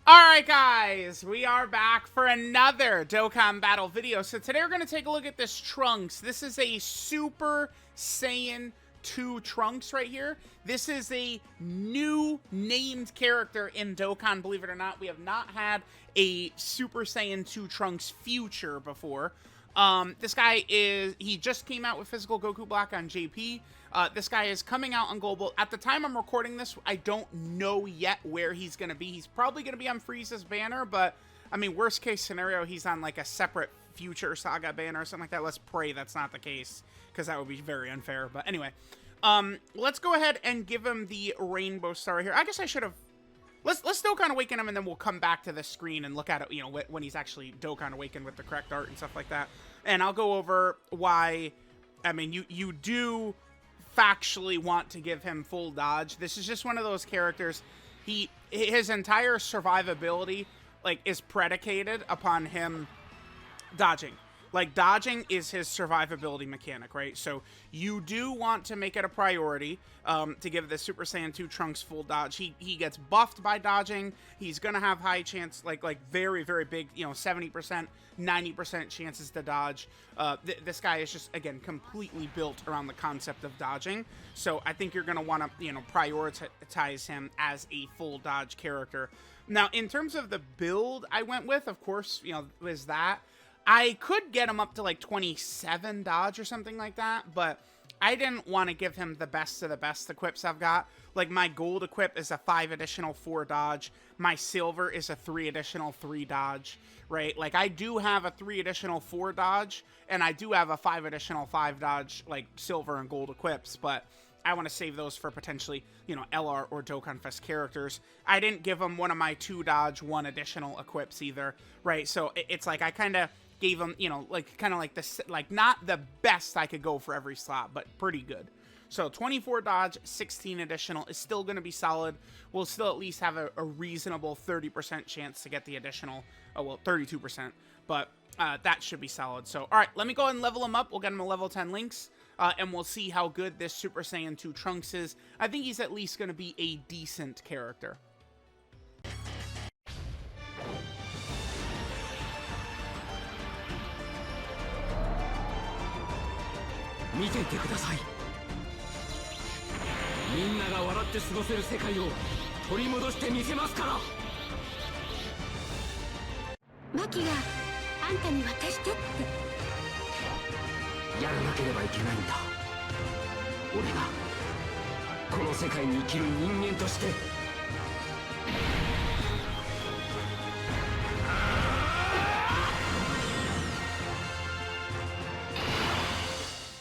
Alright guys, we are back for another Dokkan battle video. So today we're going to take a look at this Trunks. This is a Super Saiyan 2 Trunks right here. This is a new named character in Dokkan, believe it or not. We have not had a Super Saiyan 2 Trunks future before. This guy he just came out with Physical Goku Black on JP. This guy is coming out on Global. At the time I'm recording this, I don't know yet where he's going to be. He's probably going to be on Frieza's banner, but, I mean, worst case scenario, he's on, like, a separate Future Saga banner or something like that. Let's pray that's not the case, because that would be very unfair. But anyway, let's go ahead and give him the Rainbow Star here. I guess I should have... Let's Dokkan Awaken him, and then we'll come back to the screen and look at it, you know, when he's actually Dokkan Awakened with the correct art and stuff like that. And I'll go over why, I mean, you do factually want to give him full dodge. This is just one of those characters, his entire survivability, like, is predicated upon him dodging. Like, dodging is his survivability mechanic, right? So you do want to make it a priority to give the Super Saiyan 2 Trunks full dodge. He gets buffed by dodging. He's going to have high chance, like very, very big, you know, 70%, 90% chances to dodge. This guy is just, again, completely built around the concept of dodging. So I think you're going to want to, you know, prioritize him as a full dodge character. Now, in terms of the build I went with, of course, you know, is that. I could get him up to like 27 dodge or something like that, but I didn't want to give him the best of the best equips I've got. Like, my gold equip is a 5 additional 4 dodge. My silver is a 3 additional 3 dodge, right? Like, I do have a 3 additional 4 dodge, and I do have a 5 additional 5 dodge, like, silver and gold equips, but I want to save those for potentially, you know, LR or Dokkan Fest characters. I didn't give him one of my 2 dodge, 1 additional equips either, right? So it's like I kind of gave him, you know, like, kind of like this, like, not the best I could go for every slot, but pretty good. So 24 dodge, 16 additional is still going to be solid. We'll still at least have a reasonable 30% chance to get the additional, oh, well, 32%, but that should be solid. So, all right, let me go ahead and level him up. We'll get him a level 10 links, and we'll see how good this Super Saiyan 2 Trunks is. I think he's at least going to be a decent character.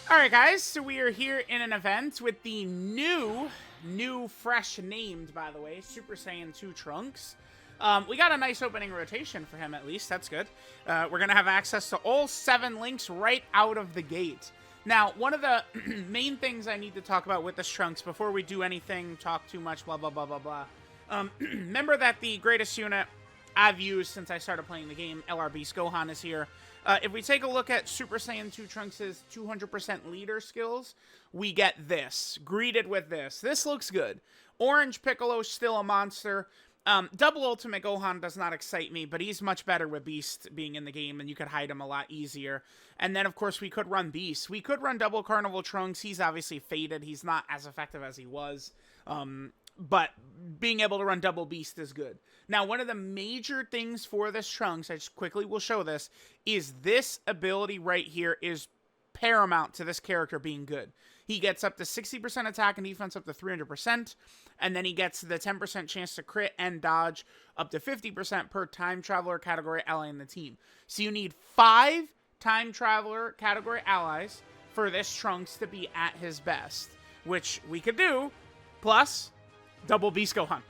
Alright guys, so we are here in an event with the new, fresh named, by the way, Super Saiyan 2 Trunks. We got a nice opening rotation for him, at least. That's good. We're going to have access to all 7 links right out of the gate. Now, one of the main things I need to talk about with this Trunks, before we do anything, talk too much, blah, blah, blah, blah, blah. Remember that the greatest unit I've used since I started playing the game, LR Beast Gohan, is here. If we take a look at Super Saiyan 2 Trunks' 200% leader skills, we get this. Greeted with this. This looks good. Orange Piccolo's still a monster. Double Ultimate Gohan does not excite me, but he's much better with Beast being in the game, and you could hide him a lot easier. And then, of course, we could run Beast. We could run Double Carnival Trunks. He's obviously faded. He's not as effective as he was. But being able to run Double Beast is good. Now, one of the major things for this Trunks, I just quickly will show this, is this ability right here is paramount to this character being good. He gets up to 60% attack and defense up to 300%, and then he gets the 10% chance to crit and dodge up to 50% per Time Traveler category ally in the team. So you need 5 Time Traveler category allies for this Trunks to be at his best, which we could do, plus Double Beast Gohan.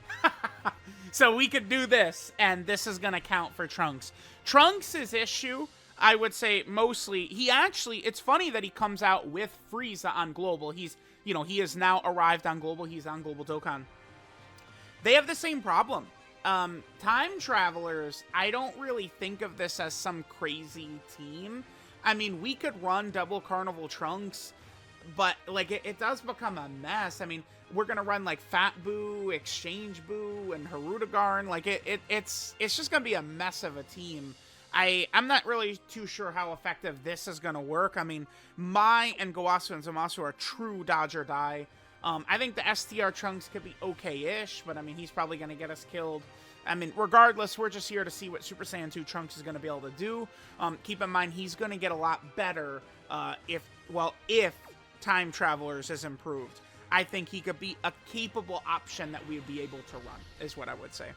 So we could do this, and this is going to count for Trunks. Trunks' issue, I would say mostly, it's funny that he comes out with Frieza on Global. He's, you know, he has now arrived on Global. He's on Global Dokkan. They have the same problem. Time Travelers, I don't really think of this as some crazy team. I mean, we could run Double Carnival Trunks but like it does become a mess. I mean, we're gonna run like Fat Boo, Exchange Boo, and Harudagarn. Like it's just gonna be a mess of a team. I'm not really too sure how effective this is gonna work. I mean, Mai and Gowasu and Zamasu are true dodge or die. I think the STR Trunks could be okay-ish, but I mean, he's probably gonna get us killed. I mean, regardless, we're just here to see what Super Saiyan 2 Trunks is going to be able to do. Keep in mind, he's going to get a lot better if Time Travelers is improved. I think he could be a capable option that we would be able to run, is what I would say.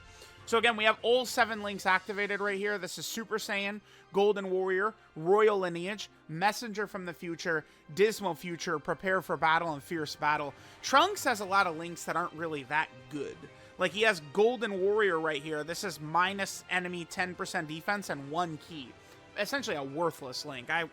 So again, we have all 7 links activated right here. This is Super Saiyan, Golden Warrior, Royal Lineage, Messenger from the Future, Dismal Future, Prepare for Battle, and Fierce Battle. Trunks has a lot of links that aren't really that good. Like, he has Golden Warrior right here. This is minus enemy 10% defense and 1 key. Essentially a worthless link. I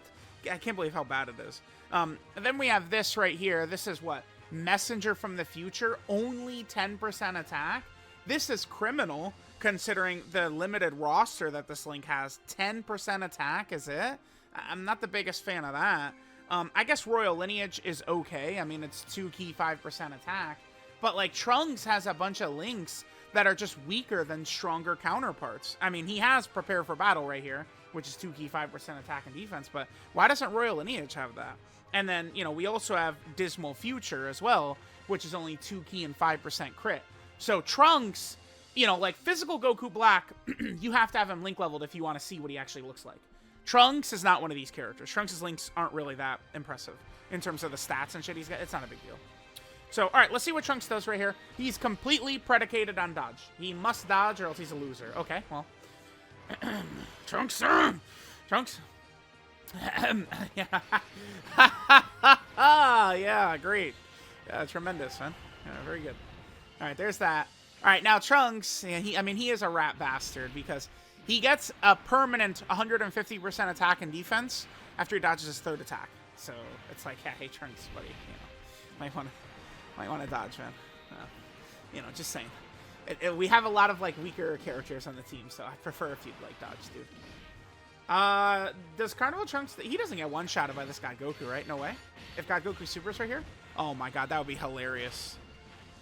can't believe how bad it is. And then we have this right here. This is what? Messenger from the Future. Only 10% attack. This is criminal, considering the limited roster that this link has. 10% attack, is it? I'm not the biggest fan of that. I guess Royal Lineage is okay. I mean, it's 2 key, 5% attack. But, like, Trunks has a bunch of links that are just weaker than stronger counterparts. I mean, he has Prepare for Battle right here, which is 2 key, 5% attack and defense, but why doesn't Royal Lineage have that? And then, you know, we also have Dismal Future as well, which is only 2 key and 5% crit. So Trunks, you know, like, Physical Goku Black, you have to have him link leveled if you want to see what he actually looks like. Trunks is not one of these characters. Trunks' links aren't really that impressive in terms of the stats and shit he's got. It's not a big deal. So, alright, let's see what Trunks does right here. He's completely predicated on dodge. He must dodge or else he's a loser. Okay, well. Trunks, Trunks. Yeah. Yeah, great. Yeah, tremendous, man. Yeah, very good. Alright, there's that. Alright, now Trunks, yeah, he is a rat bastard because he gets a permanent 150% attack and defense after he dodges his 3rd attack. So, it's like, yeah, hey, Trunks, buddy, you know, might want to dodge, man. You know, just saying. We have a lot of, like, weaker characters on the team, so I prefer if you'd, like, dodge, dude. Does Carnival Trunks... He doesn't get one-shotted by this God Goku, right? No way? If God Goku Super's right here? Oh, my God, that would be hilarious.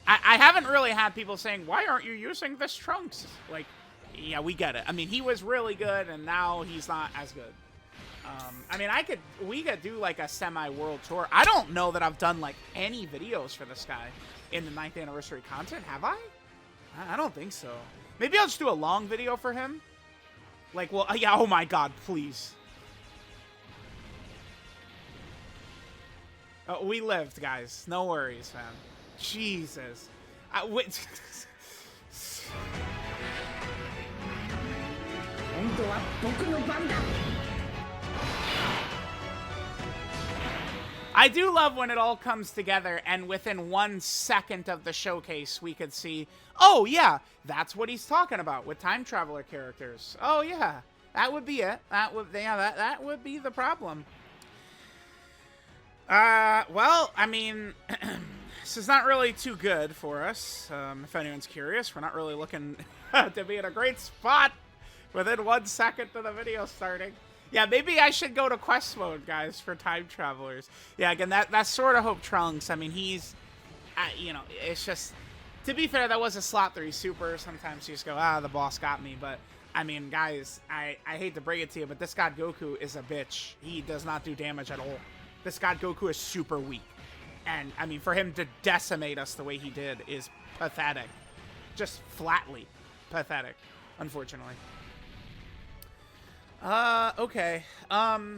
I haven't really had people saying, why aren't you using this Trunks? Like, yeah, we get it. I mean, he was really good, and now he's not as good. I mean, we could do, like, a semi-world tour. I don't know that I've done, like, any videos for this guy in the 9th anniversary content. Have I? I don't think so. Maybe I'll just do a long video for him. Like, well, yeah, oh my God, please. Oh, we lived, guys. No worries, man. Jesus. Wait. I do love when it all comes together and within 1 second of the showcase we could see, oh yeah, that's what he's talking about with time traveler characters. Oh yeah, that would be it. That would be the problem. Well, I mean, this is not really too good for us. If anyone's curious, we're not really looking to be in a great spot within 1 second of the video starting. Yeah, maybe I should go to quest mode, guys, for time travelers. Yeah, again, that's sort of Hope Trunks. I mean, he's, you know, it's just, to be fair, that was a slot 3 super. Sometimes you just go, the boss got me. But, I mean, guys, I hate to break it to you, but this God Goku is a bitch. He does not do damage at all. This God Goku is super weak. And, I mean, for him to decimate us the way he did is pathetic. Just flatly pathetic, unfortunately. Okay. Alright,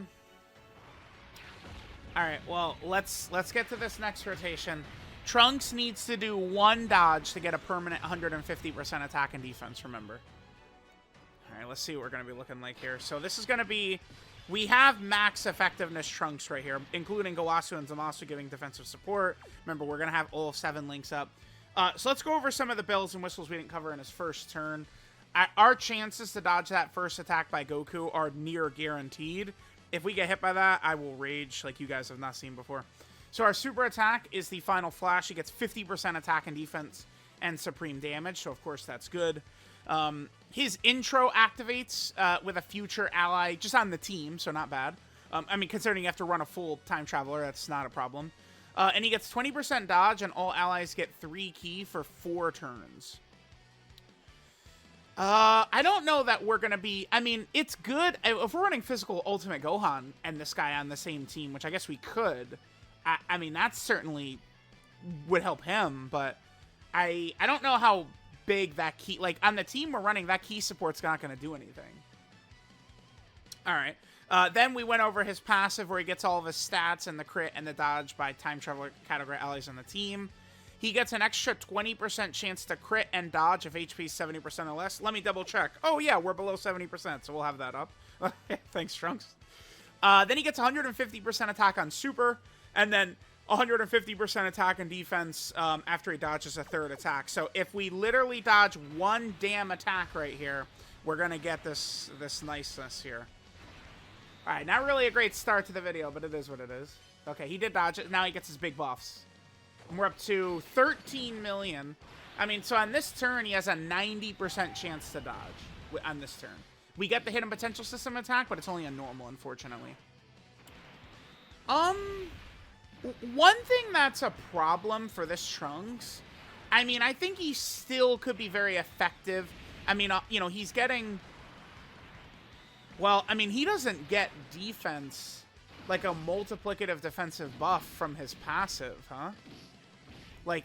well, let's get to this next rotation. Trunks needs to do 1 dodge to get a permanent 150% attack and defense, remember. Alright, let's see what we're going to be looking like here. So this is going to be... We have max effectiveness Trunks right here, including Gowasu and Zamasu giving defensive support. Remember, we're going to have all 7 links up. So let's go over some of the bells and whistles we didn't cover in his first turn. Our chances to dodge that first attack by Goku are near guaranteed. If we get hit by that, I will rage like you guys have not seen before. So our super attack is the final flash. He gets 50% attack and defense and supreme damage, so of course that's good. His intro activates with a future ally just on the team, so not bad. I mean, considering you have to run a full time traveler, that's not a problem. And he gets 20% dodge, and all allies get 3 ki for 4 turns. I don't know that we're going to be... I mean, it's good. If we're running physical Ultimate Gohan and this guy on the same team, which I guess we could, I mean, that certainly would help him, but I don't know how big that ki... Like, on the team we're running, that ki support's not going to do anything. All right. Then we went over his passive where he gets all of his stats and the crit and the dodge by time traveler category allies on the team. He gets an extra 20% chance to crit and dodge if HP is 70% or less. Let me double check. Oh yeah, we're below 70%, so we'll have that up. Thanks, Trunks. Then he gets 150% attack on super, and then 150% attack and defense after he dodges a 3rd attack. So if we literally dodge 1 damn attack right here, we're gonna get this niceness here. All right, not really a great start to the video, but it is what it is. Okay, he did dodge it. Now he gets his big buffs. And we're up to 13 million. I mean, so on this turn, he has a 90% chance to dodge on this turn. We get the hidden potential system attack, but it's only a normal, unfortunately. One thing that's a problem for this Trunks, I mean, I think he still could be very effective. I mean, you know, he's getting... Well, I mean, he doesn't get defense, like a multiplicative defensive buff from his passive, huh? Like,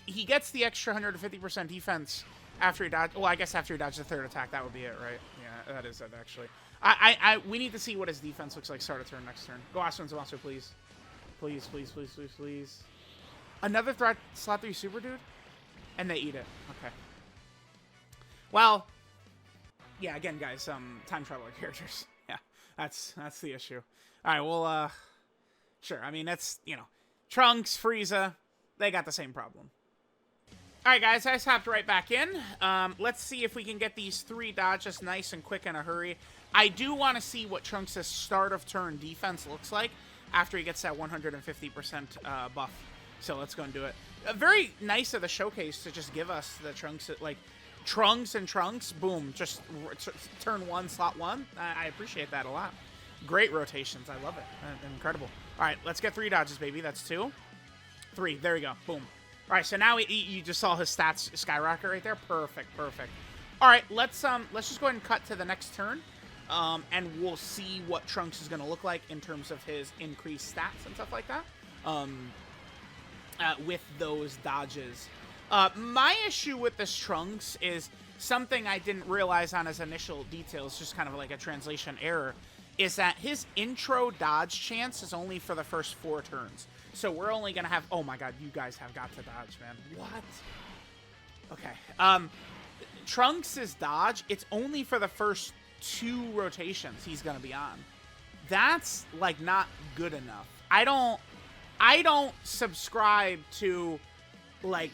he gets the extra 150% defense after he dodges. Well, I guess after he dodges the 3rd attack, that would be it, right? Yeah, that is it, actually. We need to see what his defense looks like start of turn next turn. Go Asuna Zamasu, please. Please, please, please, please, please. Another threat, slot 3 super dude? And they eat it. Okay. Well, yeah, again, guys, time traveler characters. Yeah, that's the issue. All right, well, sure. I mean, that's, you know, Trunks, Frieza, they got the same problem. All right, guys, I just hopped right back in. Let's see if we can get these 3 dodges nice and quick in a hurry. I do want to see what Trunks' start of turn defense looks like after he gets that 150% buff. So let's go and do it. Very nice of the showcase to just give us the Trunks, like, Trunks and Trunks, boom, just turn 1, slot 1. I appreciate that a lot. Great rotations. I love it. Incredible. All right, let's get 3 dodges, baby. That's 2. 3. There we go. Boom. All right, so now you just saw his stats skyrocket right there. Perfect, perfect. All right, let's just go ahead and cut to the next turn, and we'll see what Trunks is going to look like in terms of his increased stats and stuff like that with those dodges. My issue with this Trunks is something I didn't realize on his initial details, just kind of like a translation error, is that his intro dodge chance is only for the first 4 turns. So we're only going to have... Oh my god, you guys have got to dodge, man. What? Okay. Trunks' dodge, it's only for the first 2 rotations he's going to be on. That's, like, not good enough. I don't subscribe to, like,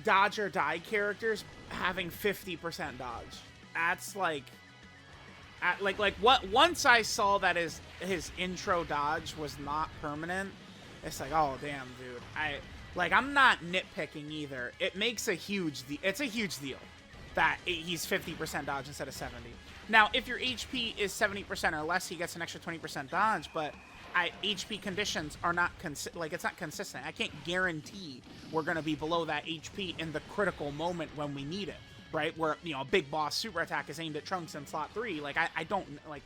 dodge or die characters having 50% dodge. That's, like... Once I saw that his intro dodge was not permanent, it's like, oh damn, dude. I'm not nitpicking either. It makes a huge it's a huge deal that he's 50% dodge instead of 70. Now, if your HP is 70% or less, he gets an extra 20% dodge, but HP conditions are not it's not consistent. I can't guarantee we're gonna be below that HP in the critical moment when we need it. Right, where, you know, a big boss super attack is aimed at Trunks in slot 3. Like, I don't, like,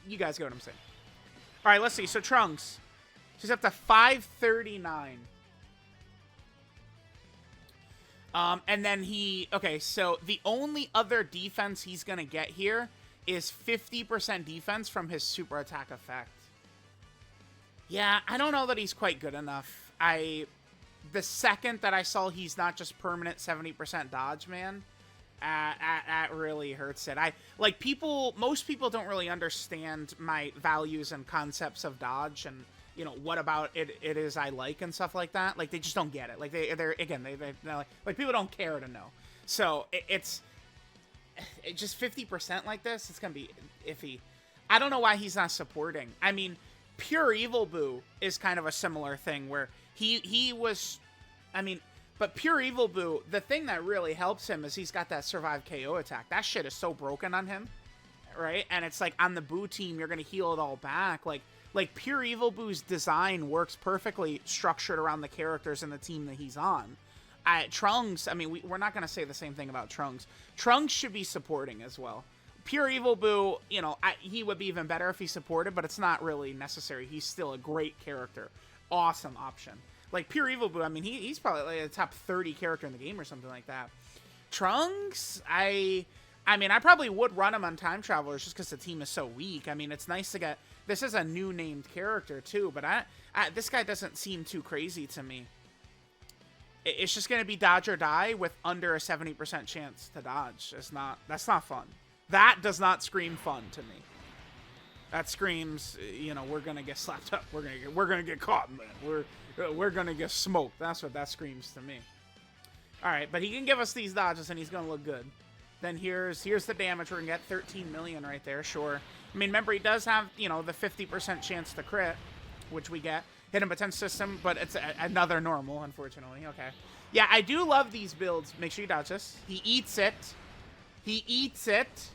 you guys get what I'm saying. All right, let's see. So, Trunks, she's up to 539. And then okay, so the only other defense he's going to get here is 50% defense from his super attack effect. Yeah, I don't know that he's quite good enough. The second that I saw he's not just permanent 70% dodge, man, that really hurts it. Most people don't really understand my values and concepts of dodge and, you know, what about it is I like and stuff like that. Like, they just don't get it. Like, they're like, people don't care to know. So it's just 50% like this. It's gonna be iffy. I don't know why he's not supporting. I mean, Pure Evil Boo is kind of a similar thing where he was, I mean. But Pure Evil Boo, the thing that really helps him is he's got that Survive KO attack. That shit is so broken on him. right? And it's like on the Boo team, you're going to heal it all back. Like Pure Evil Boo's design works perfectly structured around the characters and the team that he's on. Trunks, I mean, we're not going to say the same thing about Trunks. Trunks should be supporting as well. Pure Evil Boo, you know, he would be even better if he supported, but it's not really necessary. He's still a great character. Awesome option. Like, Pure Evil Boo, I mean, he's probably like a top 30 character in the game or something like that. Trunks, I mean, I probably would run him on Time Travelers just because the team is so weak. I mean, it's nice to get... This is a new named character, too, but this guy doesn't seem too crazy to me. It's just going to be dodge or die with under a 70% chance to dodge. That's not fun. That does not scream fun to me. That screams, you know, we're going to get slapped up. We're going to get caught, man. We're going to get smoked. That's what that screams to me. All right, but he can give us these dodges and he's going to look good. Then here's the damage. We're going to get 13 million right there, sure. I mean, remember, he does have, you know, the 50% chance to crit, which we get. Hidden Potential System, but it's another normal, unfortunately. Okay. Yeah, I do love these builds. Make sure you dodge this. He eats it. He eats it.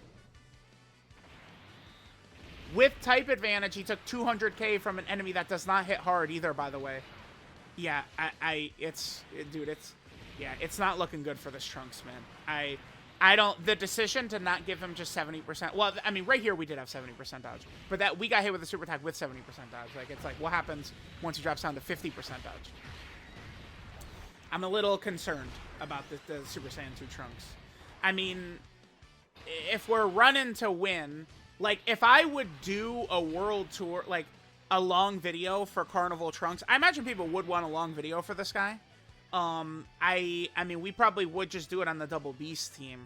With type advantage, he took 200k from an enemy that does not hit hard either, by the way. Yeah, it's not looking good for this Trunks, man. The decision to not give him just 70%, well, I mean, right here we did have 70% dodge, but that we got hit with a super attack with 70% dodge. Like, it's like, what happens once he drops down to 50% dodge? I'm a little concerned about the Super Saiyan 2 Trunks. I mean, if we're running to win, like, if I would do a world tour, like, a long video for Carnival Trunks, I imagine people would want a long video for this guy. I mean, we probably would just do it on the Double Beast team.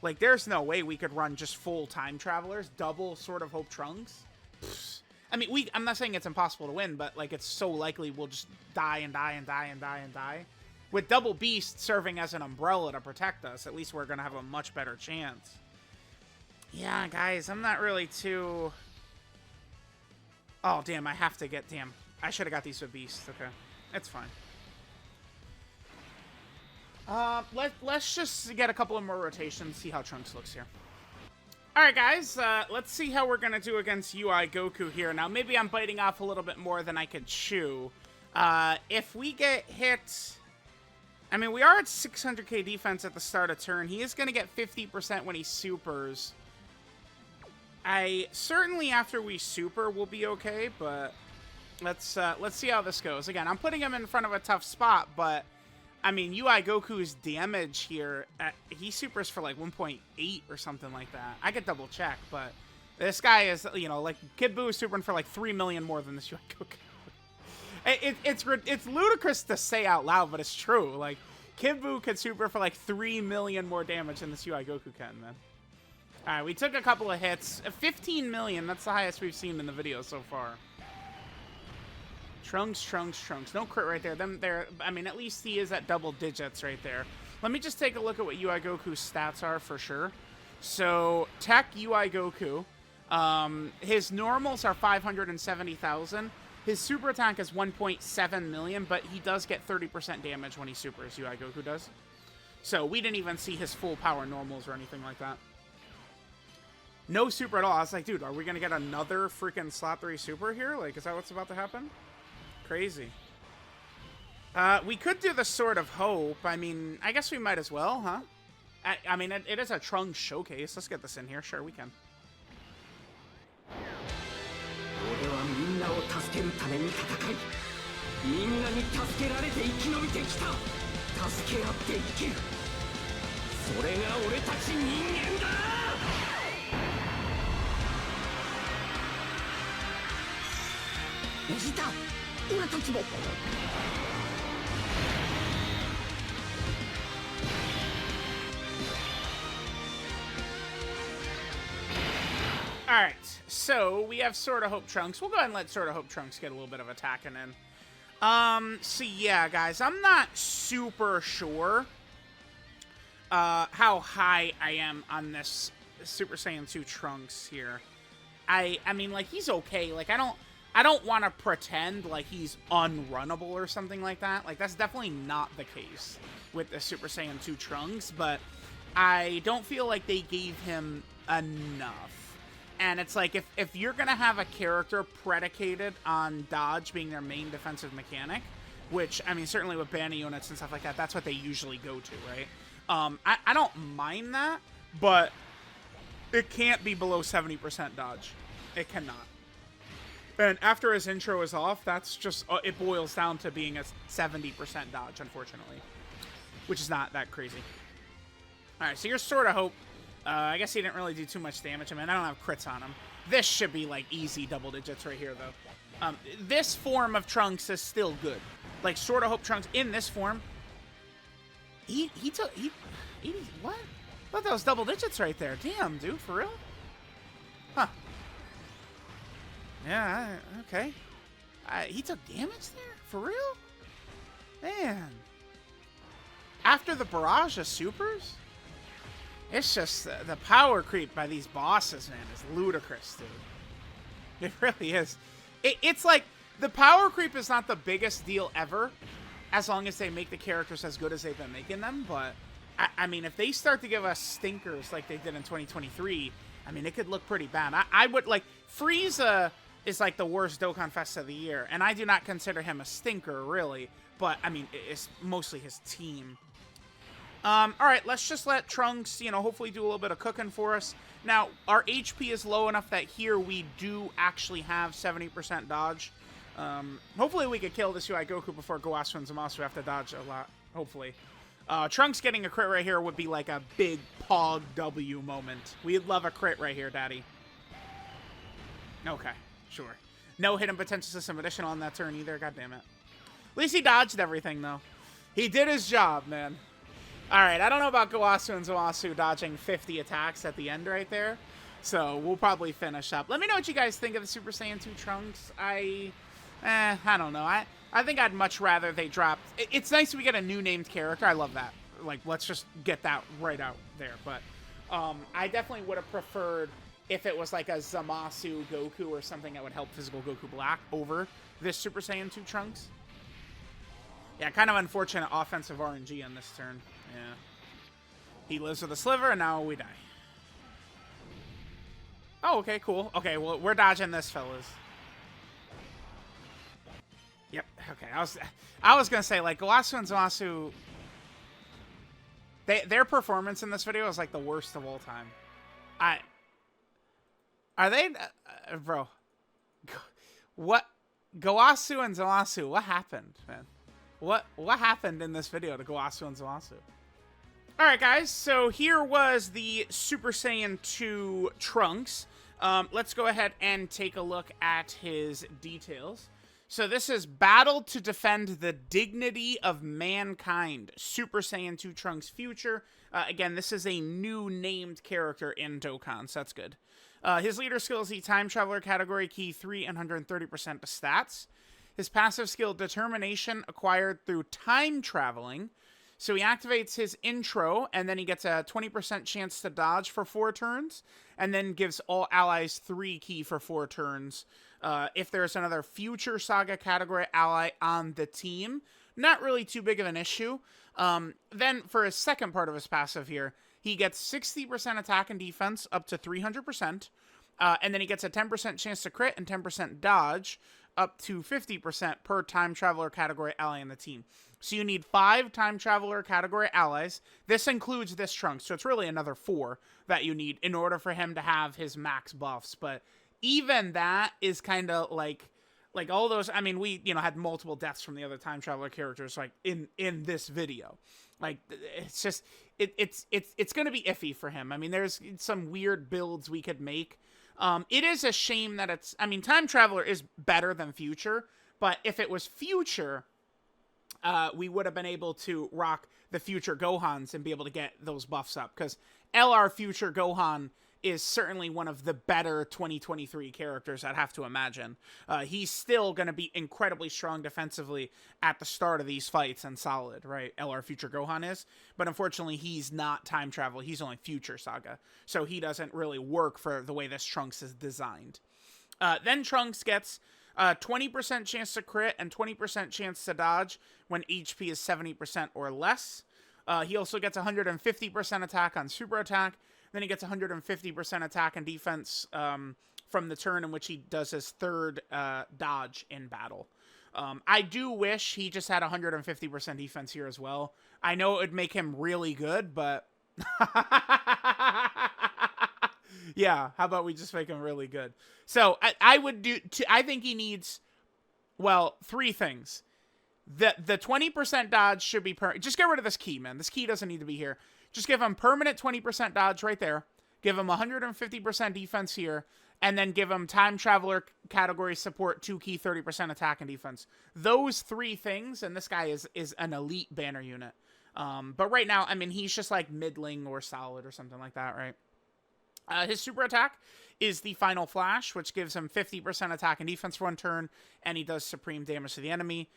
Like, there's no way we could run just full Time Travelers, double Sword of Hope Trunks. Pfft. I mean, I'm not saying it's impossible to win, but, like, it's so likely we'll just die and die and die and die and die. With Double Beast serving as an umbrella to protect us, at least we're gonna have a much better chance. Yeah, guys, I'm not really too... Oh, damn, I have to get... Damn, I should have got these with Beast. Okay, it's fine. Let's just get a couple of more rotations, see how Trunks looks here. Alright, guys, let's see how we're gonna do against UI Goku here. Now, maybe I'm biting off a little bit more than I could chew. If we get hit... I mean, we are at 600k defense at the start of turn. He is gonna get 50% when he supers. Certainly after we super will be okay, but let's see how this goes. Again, I'm putting him in front of a tough spot, but I mean, UI Goku's damage here, he supers for like 1.8 or something like that. I could double check, but this guy is, you know, like Kid Buu is supering for like 3 million more than this UI Goku. It's ludicrous to say out loud, but it's true. Like, Kid Buu could super for like 3 million more damage than this UI Goku can, man. Alright, we took a couple of hits. 15 million, that's the highest we've seen in the video so far. Trunks, Trunks, Trunks. No crit right there. I mean, at least he is at double digits right there. Let me just take a look at what UI Goku's stats are for sure. So, Tech UI Goku. His normals are 570,000. His super attack is 1.7 million, but he does get 30% damage when he supers, UI Goku does. So, we didn't even see his full power normals or anything like that. No super at all. I was like, dude, are we going to get another freaking slot 3 super here? Like, is that what's about to happen? Crazy. We could do the Sword of Hope. I mean, I guess we might as well, huh? I mean, it is a Trunks showcase. Let's get this in here. Sure, we can. Alright, so we have Sword of Hope Trunks. We'll go ahead and let Sword of Hope Trunks get a little bit of attacking in. So yeah, guys, I'm not super sure how high I am on this Super Saiyan 2 Trunks here. I mean, like, he's okay. Like, I don't want to pretend like he's unrunnable or something like that. Like, that's definitely not the case with the Super Saiyan 2 Trunks, but I don't feel like they gave him enough. And it's like, if you're going to have a character predicated on dodge being their main defensive mechanic, which, I mean, certainly with banner units and stuff like that, that's what they usually go to, right? I don't mind that, but it can't be below 70% dodge. It cannot. And after his intro is off, that's just, it boils down to being a 70% dodge, unfortunately. Which is not that crazy. Alright, so your Sword of Hope, I guess he didn't really do too much damage. I mean, I don't have crits on him. This should be, like, easy double digits right here, though. This form of Trunks is still good. Like, Sword of Hope Trunks in this form, what? I thought that was double digits right there. Damn, dude, for real? Huh. Yeah, okay. He took damage there? For real? Man. After the barrage of supers? It's just the power creep by these bosses, man, is ludicrous, dude. It really is. It's like, the power creep is not the biggest deal ever, as long as they make the characters as good as they've been making them, but, I mean, if they start to give us stinkers like they did in 2023, I mean, it could look pretty bad. I would, like, Frieza is, like, the worst Dokkan Fest of the year, and I do not consider him a stinker, really, but, I mean, it's mostly his team. Alright, let's just let Trunks, you know, hopefully do a little bit of cooking for us. Now, our HP is low enough that here we do actually have 70% dodge. Hopefully we could kill this UI Goku before Gowasu and Zamasu have to dodge a lot, hopefully. Trunks getting a crit right here would be like a big Pog W moment. We'd love a crit right here, Daddy. Okay, sure. No hidden potential system additional on that turn either, god damn it. At least he dodged everything, though. He did his job, man. Alright, I don't know about Gowasu and Zamasu dodging 50 attacks at the end right there. So, we'll probably finish up. Let me know what you guys think of the Super Saiyan 2 Trunks. I don't know. I think I'd much rather they dropped... It's nice we get a new named character. I love that. Like, let's just get that right out there. But, I definitely would have preferred if it was like a Zamasu Goku or something that would help Physical Goku Black over this Super Saiyan 2 Trunks. Yeah, kind of unfortunate offensive RNG on this turn. Yeah. He lives with a sliver, and now we die. Oh, okay, cool. Okay, well, we're dodging this, fellas. Yep, okay. I was gonna say, like, Gowasu and Zamasu... Their performance in this video is, like, the worst of all time. Are they... bro. What... Gowasu and Zamasu, what happened, man? What happened in this video to Gowasu and Zamasu? Alright, guys, so here was the Super Saiyan 2 Trunks. Let's go ahead and take a look at his details. So this is Battle to Defend the Dignity of Mankind, Super Saiyan 2 Trunks Future. Again, this is a new named character in Dokkan, so that's good. His leader skill is the Time Traveler category, key 3 and 130% to stats. His passive skill, Determination, acquired through time traveling. So he activates his intro, and then he gets a 20% chance to dodge for 4 turns, and then gives all allies 3 key for 4 turns. If there's another Future Saga category ally on the team, not really too big of an issue. Then for his second part of his passive here, he gets 60% attack and defense up to 300%, and then he gets a 10% chance to crit and 10% dodge up to 50% per Time Traveler category ally in the team. So you need 5 Time Traveler category allies. This includes this Trunks, so it's really another 4 that you need in order for him to have his max buffs. But even that is kind of like all those, I mean, we, had multiple deaths from the other Time Traveler characters, like, in this video. Like, it's just, it's going to be iffy for him. I mean, there's some weird builds we could make. It is a shame that it's, I mean, Time Traveler is better than Future, but if it was Future, we would have been able to rock the Future Gohans and be able to get those buffs up, because LR Future Gohan is certainly one of the better 2023 characters, I'd have to imagine. He's still going to be incredibly strong defensively at the start of these fights and solid, right? LR Future Gohan is. But unfortunately, he's not time travel. He's only Future Saga. So he doesn't really work for the way this Trunks is designed. Then Trunks gets 20% chance to crit and 20% chance to dodge when HP is 70% or less. He also gets 150% attack on super attack. Then he gets 150% attack and defense from the turn in which he does his third dodge in battle. I do wish he just had 150% defense here as well. I know it would make him really good, but... yeah, how about we just make him really good? So, I would do... I think he needs, well, 3 things. The 20% dodge should be... Just get rid of this key, man. This key doesn't need to be here. Just give him permanent 20% dodge right there. Give him 150% defense here. And then give him time traveler category support, 2 key, 30% attack and defense. Those 3 things, and this guy is an elite banner unit. But right now, I mean, he's just like middling or solid or something like that, right? His super attack is the Final Flash, which gives him 50% attack and defense for 1 turn, and he does supreme damage to the enemy.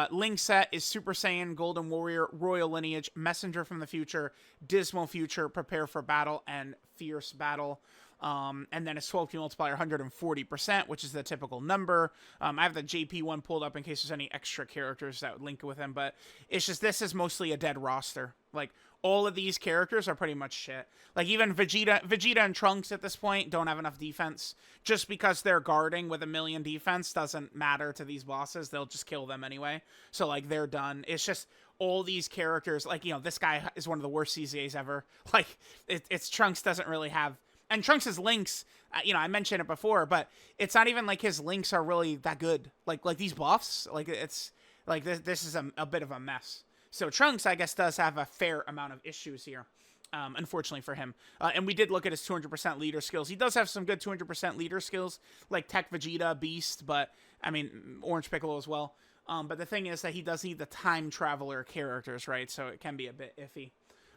Link set is Super Saiyan, Golden Warrior, Royal Lineage, Messenger from the Future, Dismal Future, Prepare for Battle, and Fierce Battle. And then his 12 key multiplier, 140%, which is the typical number. I have the JP one pulled up in case there's any extra characters that would link with him, but it's just, this is mostly a dead roster. Like, all of these characters are pretty much shit. Like, even Vegeta and Trunks at this point don't have enough defense. Just because they're guarding with 1,000,000 defense doesn't matter to these bosses. They'll just kill them anyway. So, like, they're done. It's just all these characters, like, you know, this guy is one of the worst CZAs ever. Like, it's Trunks doesn't really have... And Trunks' links, you know, I mentioned it before, but it's not even like his links are really that good. Like these buffs, like, it's... Like, this is a bit of a mess. So Trunks, I guess, does have a fair amount of issues here, unfortunately for him. And we did look at his 200% leader skills. He does have some good 200% leader skills, like Tech Vegeta, Beast, but, I mean, Orange Piccolo as well. But the thing is that he does need the time traveler characters, right? So it can be a bit iffy.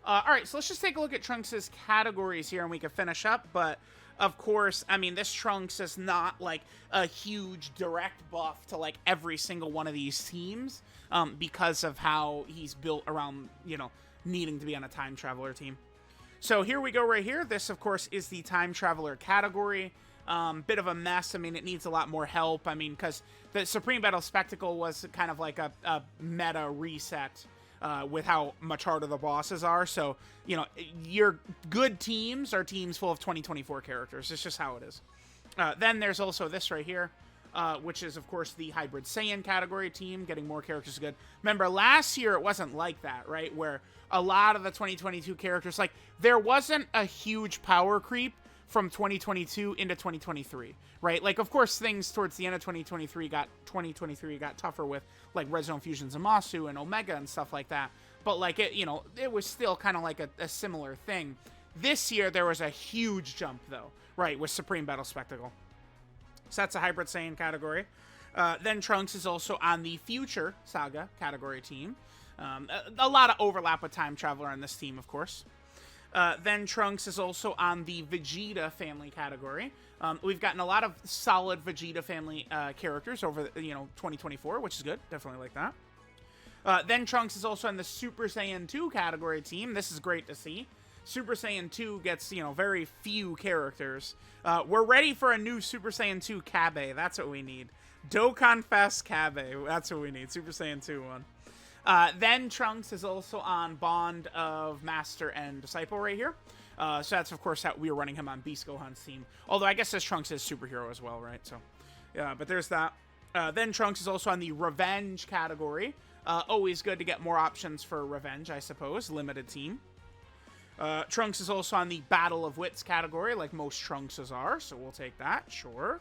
All right, so let's just take a look at Trunks' categories here, and we can finish up. But, of course, I mean, this Trunks is not, like, a huge direct buff to, like, every single one of these teams because of how he's built around, you know, needing to be on a time traveler team. So here we go right here. This, of course, is the time traveler category. Bit of a mess. I mean, it needs a lot more help. I mean, because the Supreme Battle Spectacle was kind of like a meta reset with how much harder the bosses are. So, you know, your good teams are teams full of 2024 characters. It's just how it is. Then there's also this right here, which is, of course, the Hybrid Saiyan category team. Getting more characters is good. Remember, last year it wasn't like that, right? Where a lot of the 2022 characters, like, there wasn't a huge power creep from 2022 into 2023, right? Like, of course, things towards the end of 2023 got tougher with, like, Red Zone Fusion Zamasu and Omega and stuff like that. But, like, it, you know, it was still kind of like a similar thing. This year, there was a huge jump, though, right, with Supreme Battle Spectacle. So that's a Hybrid Saiyan category. Then Trunks is also on the Future Saga category team. A lot of overlap with Time Traveler on this team, of course. Then Trunks is also on the Vegeta family category. We've gotten a lot of solid Vegeta family characters over, 2024, which is good. Definitely like that. Then Trunks is also on the Super Saiyan 2 category team. This is great to see. Super Saiyan 2 gets, very few characters. We're ready for a new Super Saiyan 2 Kabe. That's what we need. Dokkan Fest Kabe. That's what we need. Super Saiyan 2 one. Then Trunks is also on Bond of Master and Disciple right here. So that's, of course, how we were running him on Beast Gohan's team. Although I guess this Trunks is superhero as well, right? So, yeah, but there's that. Then Trunks is also on the Revenge category. Always good to get more options for Revenge, I suppose. Limited team. Trunks is also on the Battle of Wits category, like most Trunkses are. So we'll take that, sure.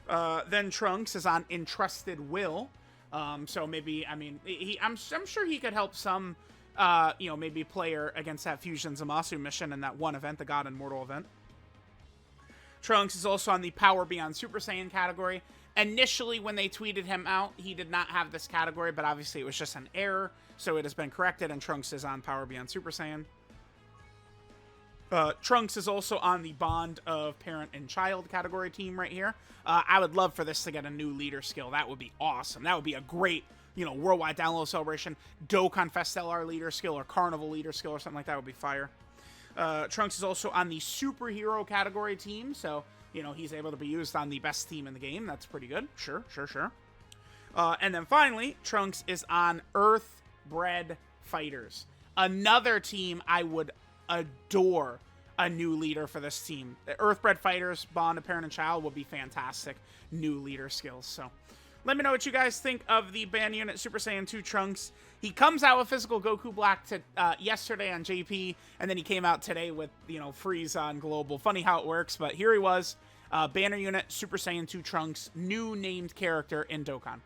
Then Trunks is on Entrusted Will. So maybe, I mean, I'm sure he could help some, maybe player against that Fusion Zamasu mission in that one event, the God and Mortal event. Trunks is also on the Power Beyond Super Saiyan category. Initially, when they tweeted him out, he did not have this category, but obviously it was just an error, so it has been corrected, and Trunks is on Power Beyond Super Saiyan. Trunks is also on the Bond of Parent and Child category team right here. I would love for this to get a new leader skill. That would be awesome. That would be a great, worldwide download celebration. Dokkan Fest LR leader skill or Carnival leader skill or something like that would be fire. Trunks is also on the superhero category team, so, he's able to be used on the best team in the game. That's pretty good. Sure. And then finally, Trunks is on Earthbred Fighters. Another team I would adore a new leader for this team. The Earthbred Fighters, Bond of Parent and Child, will be fantastic new leader skills. So let me know what you guys think of the Band Unit Super Saiyan 2 Trunks. He comes out with Physical Goku Black yesterday on JP, and then he came out today with, you know, Frieza on Global. Funny how it works, but here he was. Banner Unit Super Saiyan 2 Trunks, new named character in Dokkan.